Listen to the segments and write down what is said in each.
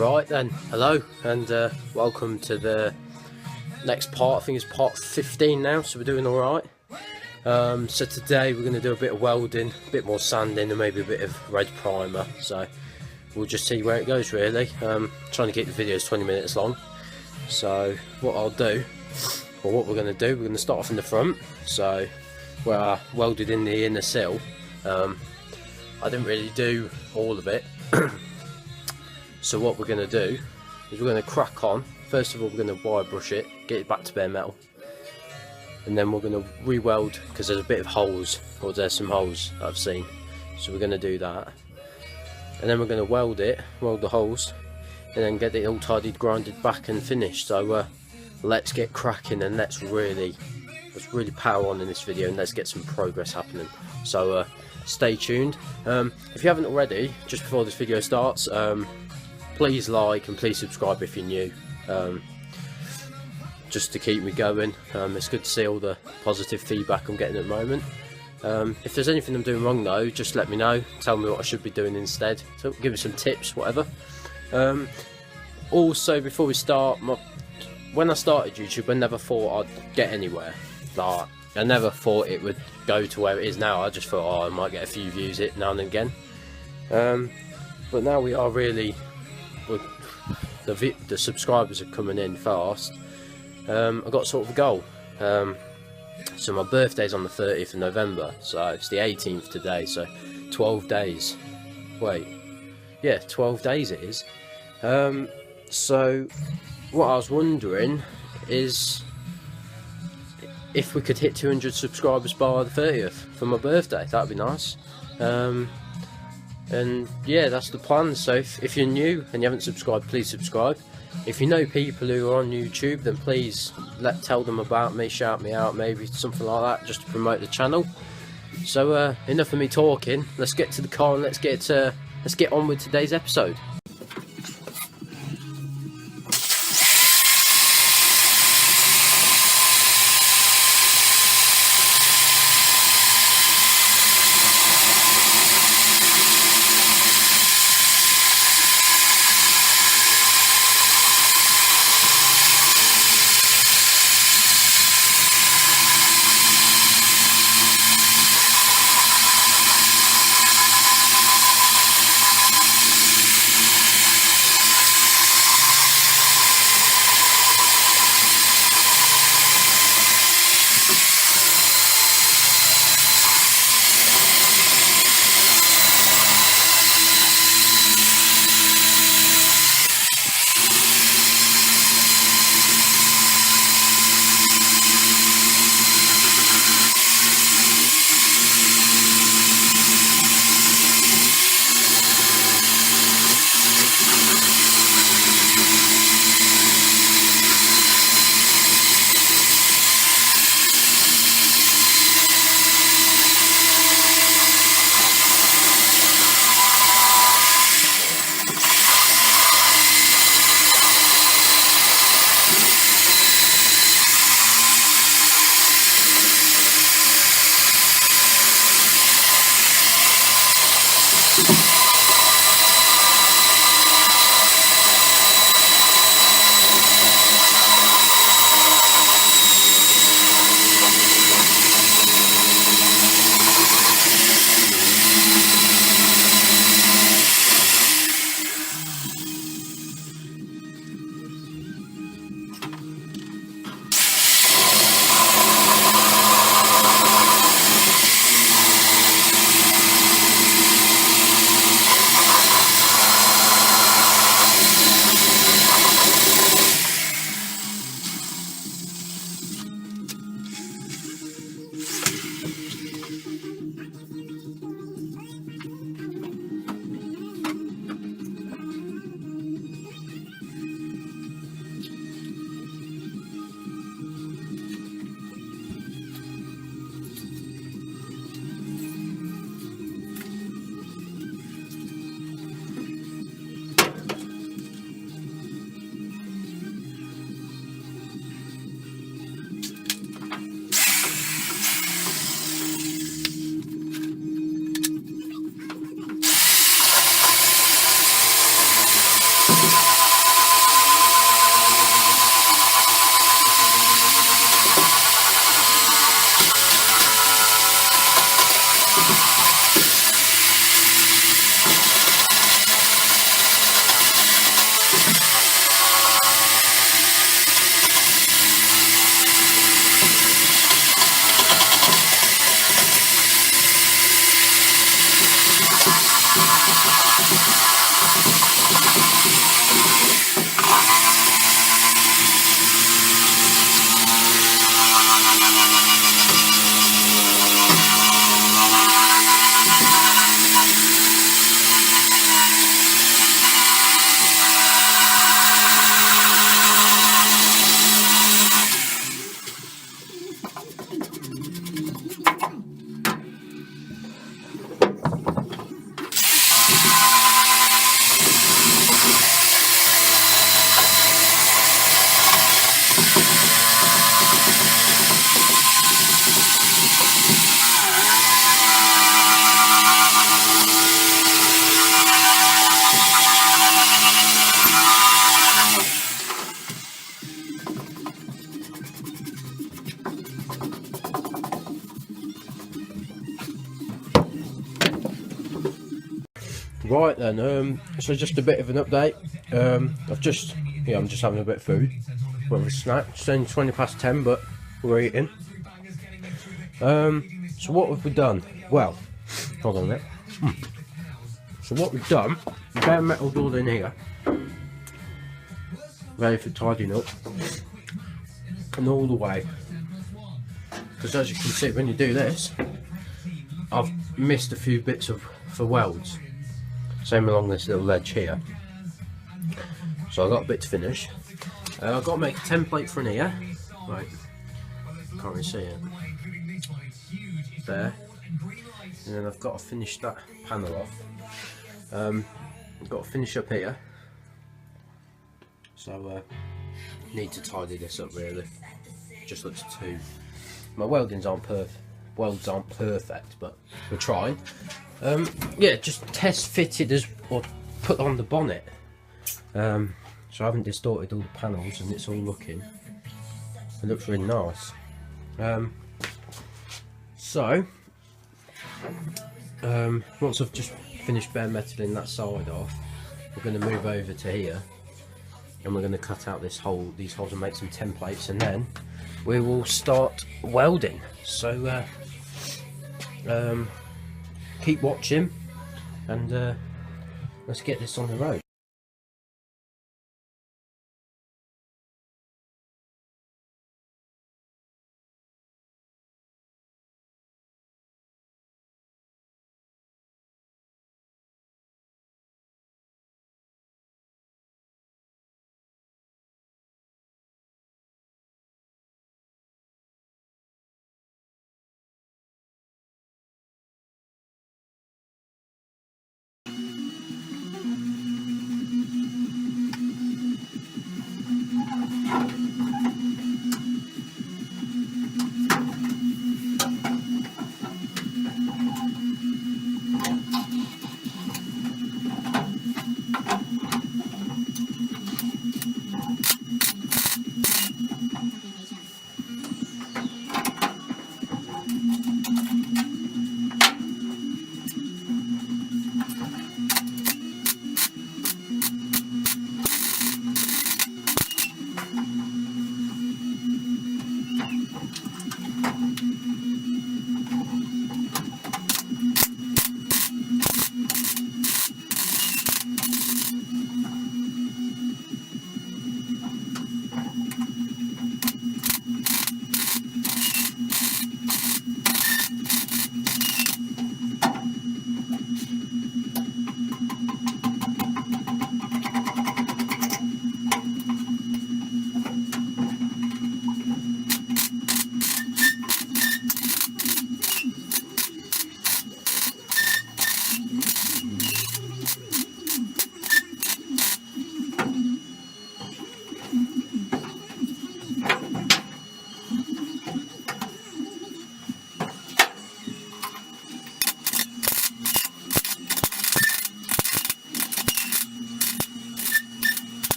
Right then, hello and welcome to the next part. I think it's part 15 now, so we're doing alright. So today we're going to do a bit of welding, a bit more sanding and maybe a bit of red primer, so we'll just see where it goes really. Trying to keep the videos 20 minutes long, so what I'll do, or what we're going to do, we're going to start off in the front. So where I welded in the inner sill, I didn't really do all of it. So what we're going to do is we're going to crack on. First of all, we're going to wire brush it, get it back to bare metal, and then we're going to re-weld because there's a bit of holes, or there's some holes that I've seen, so we're going to do that, and then we're going to weld the holes, and then get it all tidied, grinded back and finished. So let's get cracking and let's really power on in this video and let's get some progress happening. So stay tuned. If you haven't already, just before this video starts, please like and please subscribe if you're new, just to keep me going. It's good to see all the positive feedback I'm getting at the moment. If there's anything I'm doing wrong though, just let me know, tell me what I should be doing instead, so give me some tips, whatever. Also, before we start, when I started YouTube, I never thought I'd get anywhere. Like, I never thought it would go to where it is now. I just thought, oh, I might get a few views it now and again, but now we are really, the subscribers are coming in fast. I've got sort of a goal. So my birthday's on the 30th of November, so it's the 18th today, so 12 days. Wait, yeah, 12 days it is. So what I was wondering is if we could hit 200 subscribers by the 30th for my birthday. That'd be nice. And yeah, that's the plan. So if you're new and you haven't subscribed, please subscribe. If you know people who are on YouTube, then please tell them about me, shout me out, maybe something like that, just to promote the channel. So enough of me talking. Let's get to the car and let's get on with today's episode. Right then, so just a bit of an update. I'm just having a bit of food, bit of a snack. It's only 20 past 10, but we're eating. So what have we done? Well, hold on a minute. So what we've done, bare metal all in here, ready for tidying up, and all the way. Because as you can see, when you do this, I've missed a few bits for welds. Same along this little ledge here. So I've got a bit to finish. I've got to make a template for an ear. Right, can't really see it. There. And then I've got to finish that panel off. I've got to finish up here. So need to tidy this up really. Just looks too. My weldings aren't perfect. Welds aren't perfect, but we're trying. Yeah, just test fitted or put on the bonnet. So I haven't distorted all the panels, and it's all looking. It looks really nice. Once I've just finished bare metaling that side off, we're going to move over to here, and we're going to cut out these holes and make some templates, and then we will start welding. So keep watching, and let's get this on the road.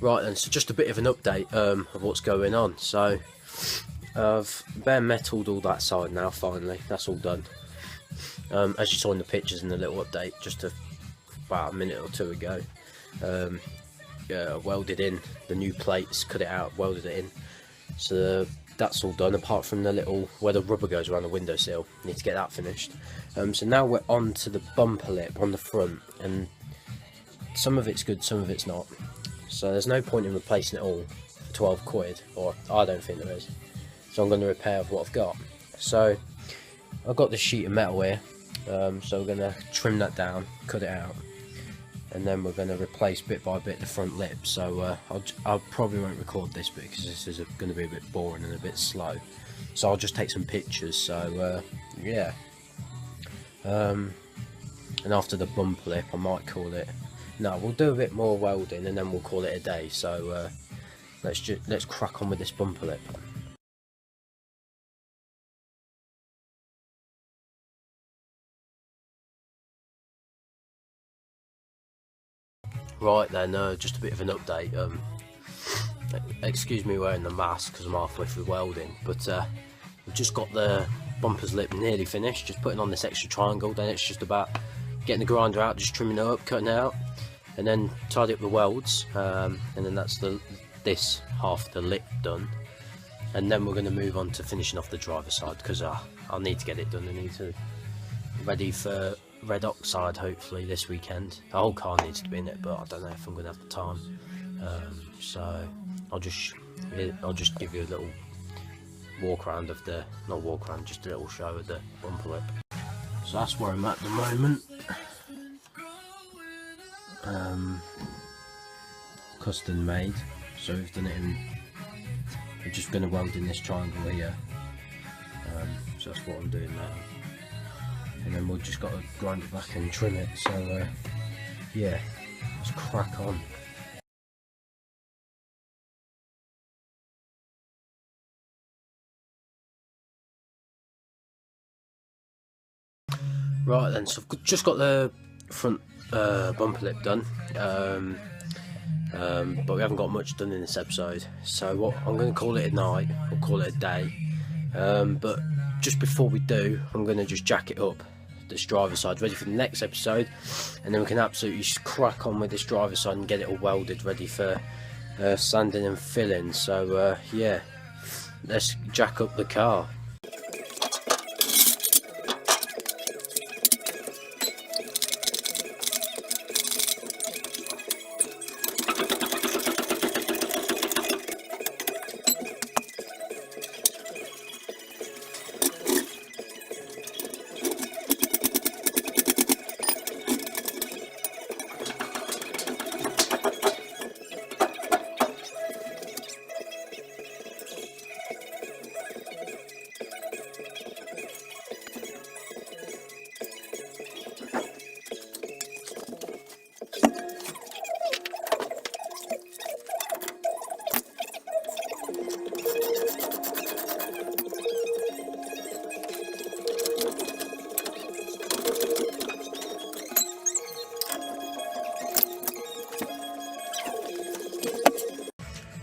Right then, so just a bit of an update of what's going on. So I've bare metaled all that side now, finally, that's all done. As you saw in the pictures in the little update just about a minute or two ago, welded in the new plates, cut it out, welded it in. So that's all done, apart from the little, where the rubber goes around the windowsill, need to get that finished. So now we're on to the bumper lip on the front, and some of it's good, some of it's not. So there's no point in replacing it all for 12 quid, or I don't think there is. So I'm going to repair what I've got. So I've got this sheet of metal here, so we're going to trim that down, cut it out, and then we're going to replace bit by bit the front lip. So I probably won't record this bit because this is going to be a bit boring and a bit slow. So I'll just take some pictures. So yeah, and after the bumper lip, I might call it. No, we'll do a bit more welding and then we'll call it a day. So let's crack on with this bumper lip. Right then, just a bit of an update. Excuse me wearing the mask because I'm halfway through welding, but we've just got the bumper's lip nearly finished, just putting on this extra triangle. Then it's just about getting the grinder out, just trimming it up, cutting it out, and then tidy up the welds, and then that's this half the lip done. And then we're going to move on to finishing off the driver's side, because I'll need to get it done. I need to ready for red oxide hopefully this weekend. The whole car needs to be in it, but I don't know if I'm going to have the time. So I'll just give you a little walk around of the, not walk around, just a little show of the bumper lip. So that's where I'm at the moment. Custom made, so we've done it in, we're just going to weld in this triangle here, so that's what I'm doing now, and then we've just got to grind it back and trim it. So yeah, let's crack on. Right then, so I've just got the front bumper lip done, but we haven't got much done in this episode, so what I'm going to call it a night, or call it a day, but just before we do, I'm going to just jack it up, this driver's side, ready for the next episode, and then we can absolutely just crack on with this driver's side and get it all welded, ready for sanding and filling. So yeah, let's jack up the car.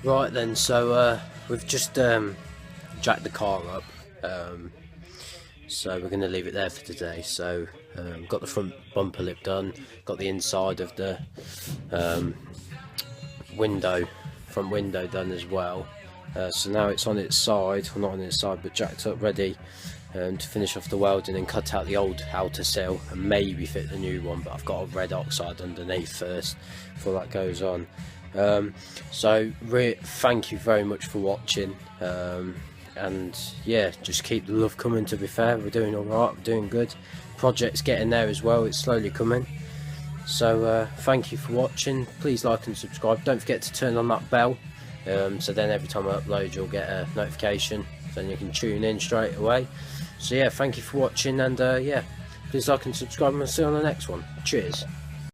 Right then, so we've just jacked the car up, so we're going to leave it there for today. So got the front bumper lip done, got the inside of the front window done as well. So now it's on its side, well not on its side, but jacked up, ready to finish off the welding and cut out the old outer sill and maybe fit the new one, but I've got a red oxide underneath first before that goes on. So thank you very much for watching, and yeah, just keep the love coming. To be fair, we're doing alright, we're doing good, project's getting there as well, it's slowly coming. So thank you for watching, please like and subscribe, don't forget to turn on that bell, so then every time I upload you'll get a notification, then you can tune in straight away. So yeah, thank you for watching, and yeah, please like and subscribe, and I'll see you on the next one. Cheers.